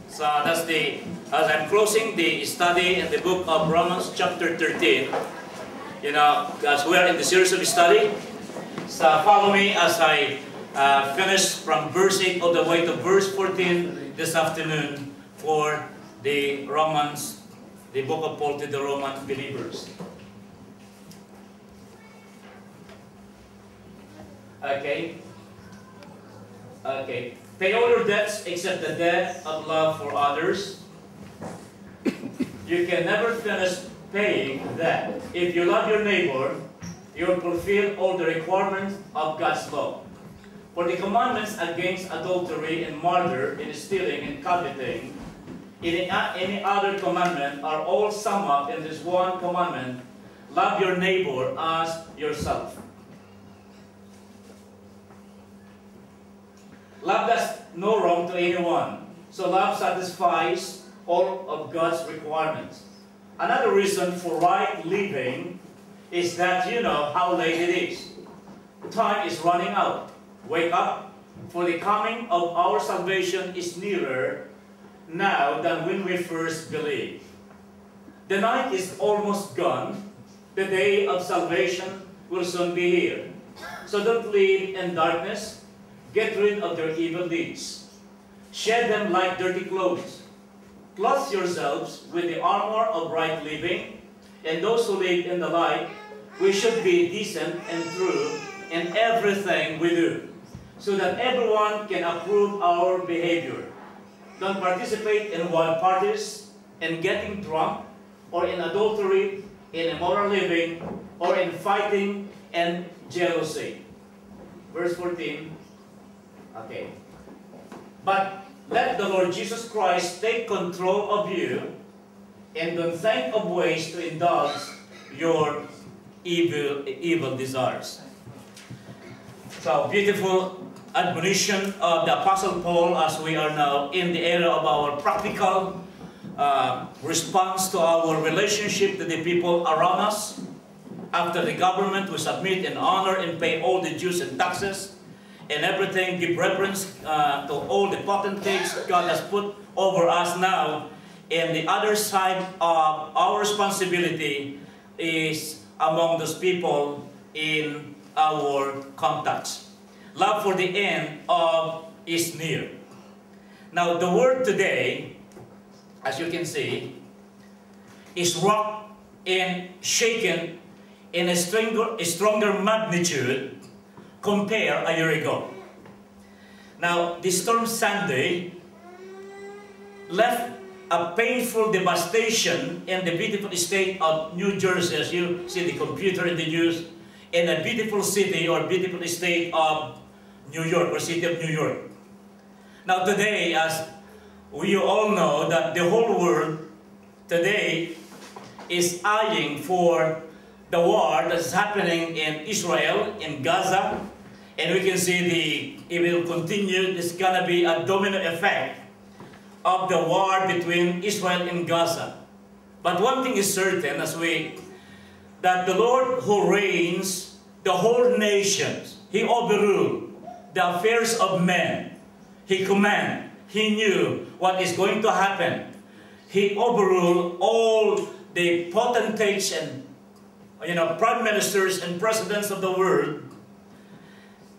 So as I'm closing the study in the book of Romans chapter 13, as we are in the series of study, so follow me as I finish from verse 8 all the way to verse 14 this afternoon for the Romans, the book of Paul to the Roman believers. Okay. Pay all your debts except the debt of love for others. You can never finish paying that. If you love your neighbor, you will fulfill all the requirements of God's law. For the commandments against adultery and murder and stealing and coveting, any other commandment are all summed up in this one commandment: love your neighbor as yourself. Love does no wrong to anyone, so love satisfies all of God's requirements. Another reason for right living is that you know how late it is. Time is running out. Wake up, for the coming of our salvation is nearer now than when we first believed. The night is almost gone. The day of salvation will soon be here. So don't live in darkness. Get rid of their evil deeds. Shed them like dirty clothes. Clothe yourselves with the armor of right living. And those who live in the light, we should be decent and true in everything we do, so that everyone can approve our behavior. Don't participate in wild parties, in getting drunk, or in adultery, in immoral living, or in fighting and jealousy. Verse 14. Okay. But let the Lord Jesus Christ take control of you, and don't think of ways to indulge your evil desires. So, beautiful admonition of the Apostle Paul as we are now in the area of our practical response to our relationship to the people around us. After the government, we submit and honor and pay all the dues and taxes and everything, give reverence to all the potentates God has put over us now. And the other side of our responsibility is among those people in our contacts. Love for the end of is near. Now the word today, as you can see, is rocked and shaken in a stronger magnitude compared a year ago. Now the storm Sandy left a painful devastation in the beautiful state of New Jersey, as you see the computer in the news, in a beautiful city or beautiful state of New York, or city of New York. Now today, as we all know, that the whole world today is eyeing for the war that's happening in Israel, in Gaza, and we can see it will continue. There's gonna be a domino effect of the war between Israel and Gaza. But one thing is certain, that the Lord who reigns the whole nations, He overruled the affairs of men. He commanded. He knew what is going to happen. He overruled all the potentates and prime ministers and presidents of the world.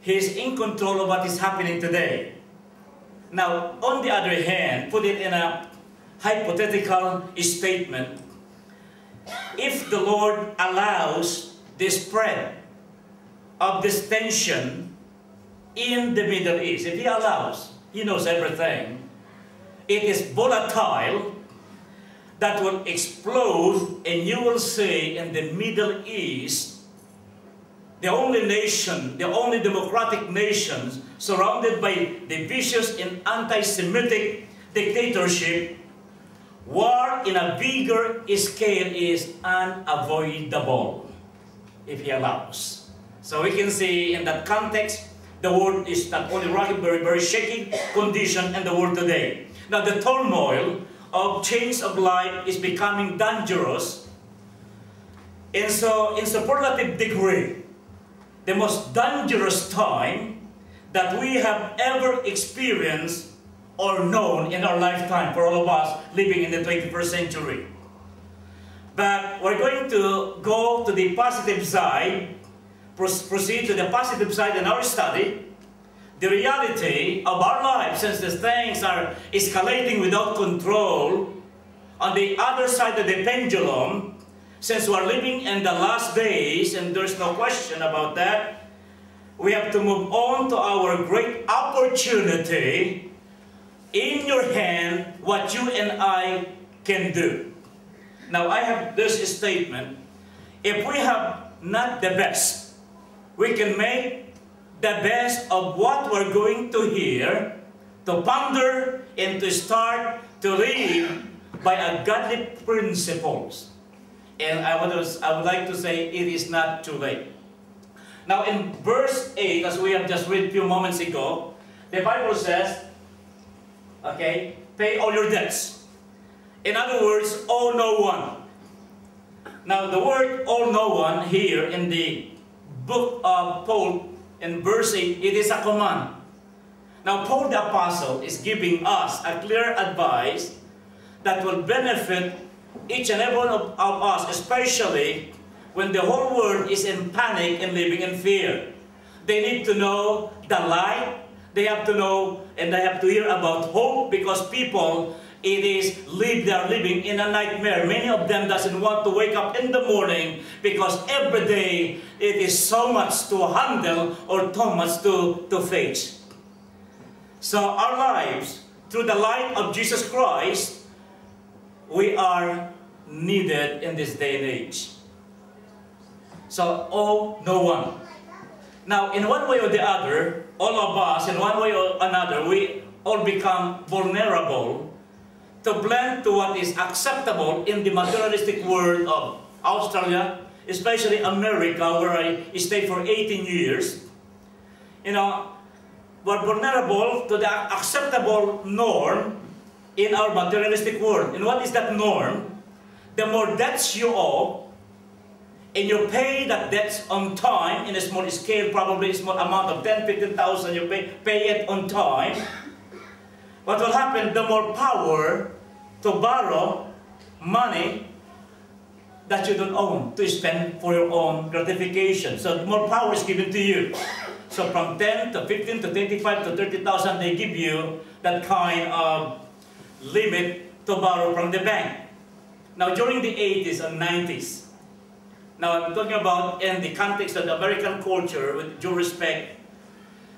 He is in control of what is happening today. Now, on the other hand, put it in a hypothetical statement. If the Lord allows the spread of this tension in the Middle East, if He allows, He knows everything, it is volatile, that will explode, and you will see in the Middle East, the only nation, the only democratic nations surrounded by the vicious and anti-Semitic dictatorship, war in a bigger scale is unavoidable if He allows. So we can see in that context, the world is not only rocking, very, very shaky condition in the world today. Now the turmoil of change of life is becoming dangerous, and so in superlative degree, the most dangerous time that we have ever experienced or known in our lifetime for all of us living in the 21st century. But we're going to go to the positive side, proceed to the positive side in our study, the reality of our lives, since the things are escalating without control. On the other side of the pendulum, since we're living in the last days, and there's no question about that, we have to move on to our great opportunity. In your hand, what you and I can do. Now, I have this statement. If we have not the best, we can make the best of what we're going to hear, to ponder, and to start to live by a godly principles. And I would like to say it is not too late. Now, in verse 8, as we have just read a few moments ago, the Bible says, okay, pay all your debts. In other words, owe no one. Now, the word owe no one here in the book of Paul, in verse 8, it is a command. Now, Paul the Apostle is giving us a clear advice that will benefit each and every one of us, especially when the whole world is in panic and living in fear. They need to know the light. They have to know and they have to hear about hope, because people, they are living in a nightmare. Many of them doesn't want to wake up in the morning because every day it is so much to handle or so much to face. So our lives, through the light of Jesus Christ, we are needed in this day and age. So owe no one. Now, in one way or the other, all of us, in one way or another, we all become vulnerable to blend to what is acceptable in the materialistic world of Australia, especially America, where I stayed for 18 years. You know, we're vulnerable to the acceptable norm in our materialistic world. And what is that norm? The more debts you owe, and you pay that debts on time, in a small scale, probably a small amount of 10,000, 15,000, you pay it on time. What will happen, the more power to borrow money that you don't own, to spend for your own gratification. So the more power is given to you. So from 10 to 15 to 25 to 30,000, they give you that kind of limit to borrow from the bank. Now during the 80s and 90s, now I'm talking about in the context of the American culture, with due respect,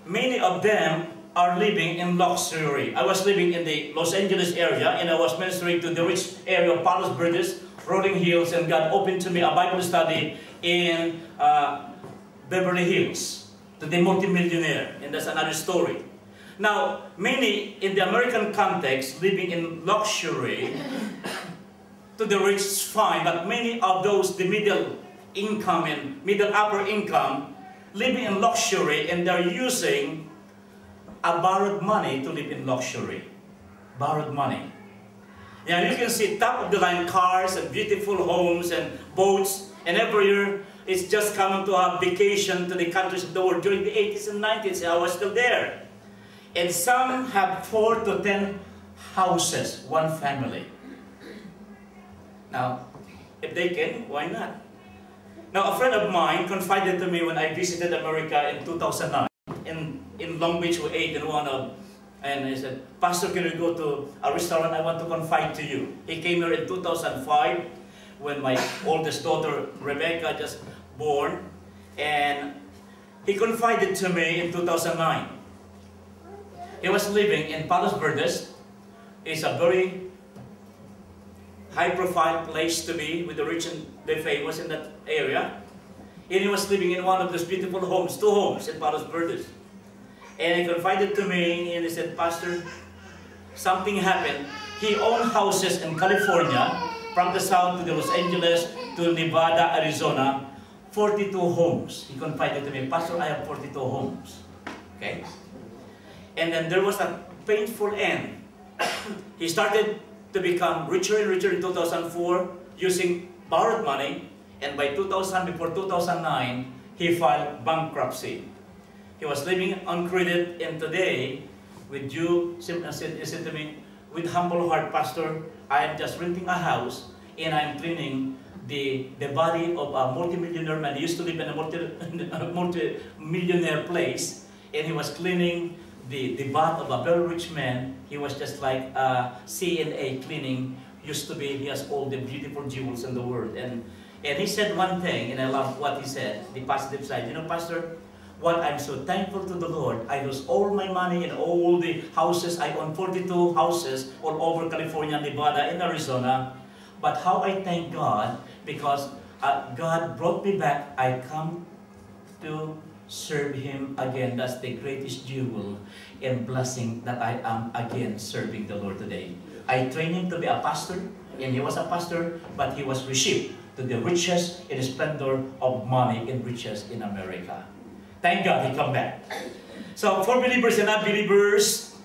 many of them are living in luxury. I was living in the Los Angeles area, and I was ministering to the rich area of Palos Verdes, Rolling Hills, and God opened to me a Bible study in Beverly Hills, to the multimillionaire, and that's another story. Now, many in the American context living in luxury, to the rich is fine, but many of those, the middle income and middle upper income, living in luxury, and they're using a borrowed money to live in luxury. Borrowed money. Yeah, you can see top of the line cars and beautiful homes and boats, and every year it's just coming to a vacation to the countries of the world. During the 80s and 90s, I was still there. And some have 4 to 10 houses, one family. Now, if they can, why not? Now, a friend of mine confided to me when I visited America in 2009. In Long Beach, we ate in one of, and he said, "Pastor, can we go to a restaurant? I want to confide to you." He came here in 2005 when my oldest daughter, Rebecca, just born, and he confided to me in 2009. He was living in Palos Verdes. It's a very high-profile place to be, with the rich and the famous in that area. And he was living in one of those beautiful homes, 2 homes in Palos Verdes. And he confided to me, and he said, "Pastor, something happened." He owned houses in California, from the south to the Los Angeles to Nevada, Arizona, 42 homes. He confided to me, "Pastor, I have 42 homes." Okay? And then there was a painful end. He started to become richer and richer in 2004 using borrowed money, and by 2000, before 2009, he filed bankruptcy. He was living on credit, and today with you, he said to me, with humble heart, Pastor, I am just renting a house and I'm cleaning the body of a multi-millionaire man. He used to live in a multi-millionaire place, and he was cleaning the bath of a very rich man. He was just like CNA cleaning. Used to be, he has all the beautiful jewels in the world. And he said one thing, and I love what he said, the positive side. You know, Pastor, what I'm so thankful to the Lord, I lose all my money and all the houses. I own 42 houses all over California, Nevada, and Arizona. But how I thank God, because God brought me back, I come to serve Him again. That's the greatest jewel and blessing that I am again serving the Lord today. I trained him to be a pastor, and he was a pastor, but he was received to the riches and splendor of money and riches in America. Thank God he come back. So for believers and non-believers,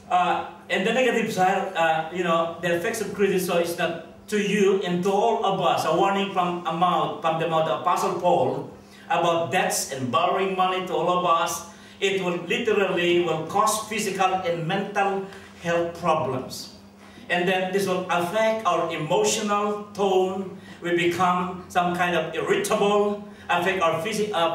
and the negative side, you know, the effects of credit, so it's not to you and to all of us, a warning from the mouth of Apostle Paul about debts and borrowing money to all of us. It will literally cause physical and mental health problems. And then this will affect our emotional tone. We become some kind of irritable, affect our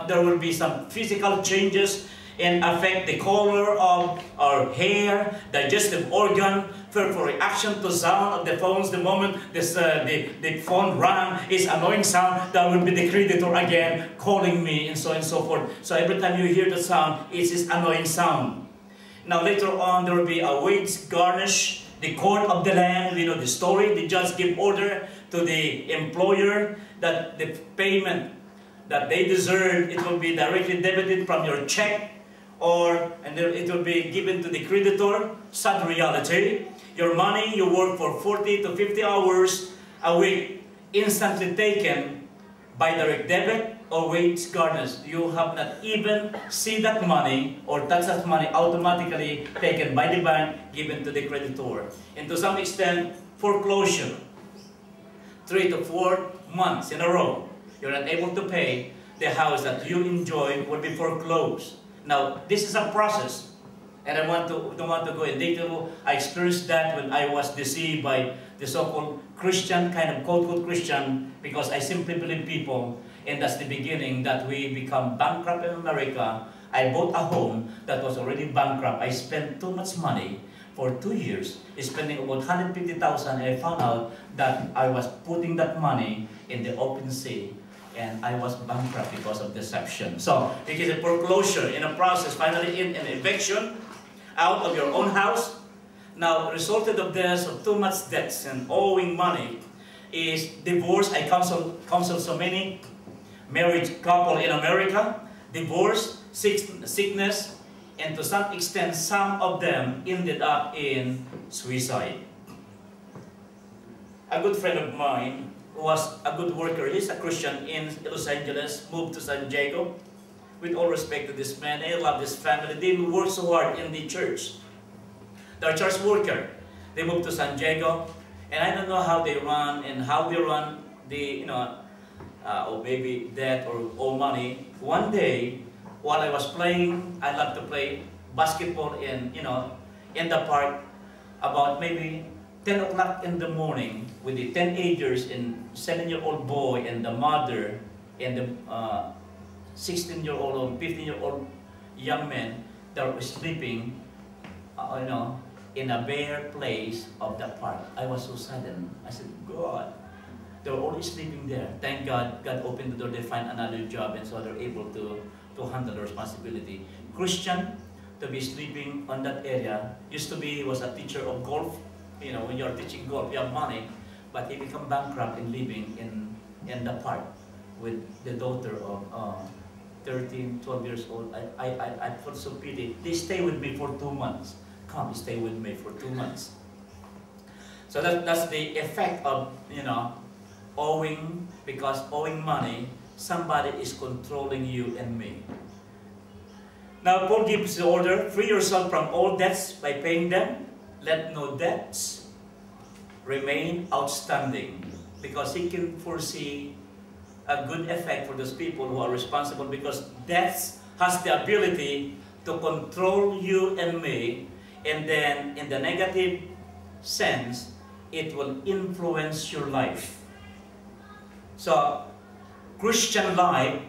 there will be some physical changes and affect the color of our hair, digestive organ, for reaction to sound of the phones. The moment this, the phone rang, is annoying sound, that will be the creditor again calling me, and so on and so forth. So every time you hear the sound, it's this annoying sound. Now later on, there will be a wage garnish, the court of the land. You know the story. The judge give order to the employer that the payment that they deserve, it will be directly debited from your check, and it will be given to the creditor. Sad reality. Your money you work for 40 to 50 hours a week, instantly taken by direct debit or wage garnish. You have not even seen that money or touch that money, automatically taken by the bank, given to the creditor. And to some extent, foreclosure. 3 to 4 months in a row, you're not able to pay, the house that you enjoy will be foreclosed. Now, this is a process, and I don't want to go in detail. I experienced that when I was deceived by the so-called Christian, kind of quote-unquote Christian, because I simply believe people, and that's the beginning that we become bankrupt in America. I bought a home that was already bankrupt. I spent too much money for 2 years, spending about $150,000, and I found out that I was putting that money in the open sea, and I was bankrupt because of deception. So, it is a foreclosure in a process, finally in an eviction out of your own house. Now, resulted of this, of too much debts and owing money, is divorce. I counsel so many married couple in America. Divorce, sickness, and to some extent, some of them ended up in suicide. A good friend of mine who was a good worker, he's a Christian in Los Angeles, moved to San Diego. With all respect to this man, I love this family. They work so hard in the church. They're a church worker. They moved to San Diego, and I don't know how they run and how we run the, or maybe debt or all money. One day, while I was playing, I love to play basketball in the park, about maybe 10 o'clock in the morning, with the teenagers and 7-year-old boy and the mother and the 16-year-old or 15-year-old young men that were sleeping, in a bare place of the park. I was so saddened. I said, God, they were always sleeping there. Thank God, God opened the door, they find another job, and so they're able to handle the responsibility. Christian, to be sleeping on that area, used to be, he was a teacher of golf. When you're teaching golf, you have money, but he became bankrupt in living in the park with the daughter of 13, 12 years old. I felt so pity. They stay with me for 2 months. Come, stay with me for 2 months. So that's the effect of, owing, because owing money, somebody is controlling you and me. Now, Paul gives the order, free yourself from all debts by paying them. Let no debts remain outstanding, because he can foresee a good effect for those people who are responsible, because debts has the ability to control you and me, and then in the negative sense, it will influence your life. So, Christian life,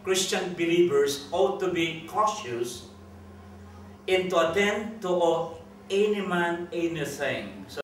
Christian believers ought to be cautious and to attend to any man, anything. So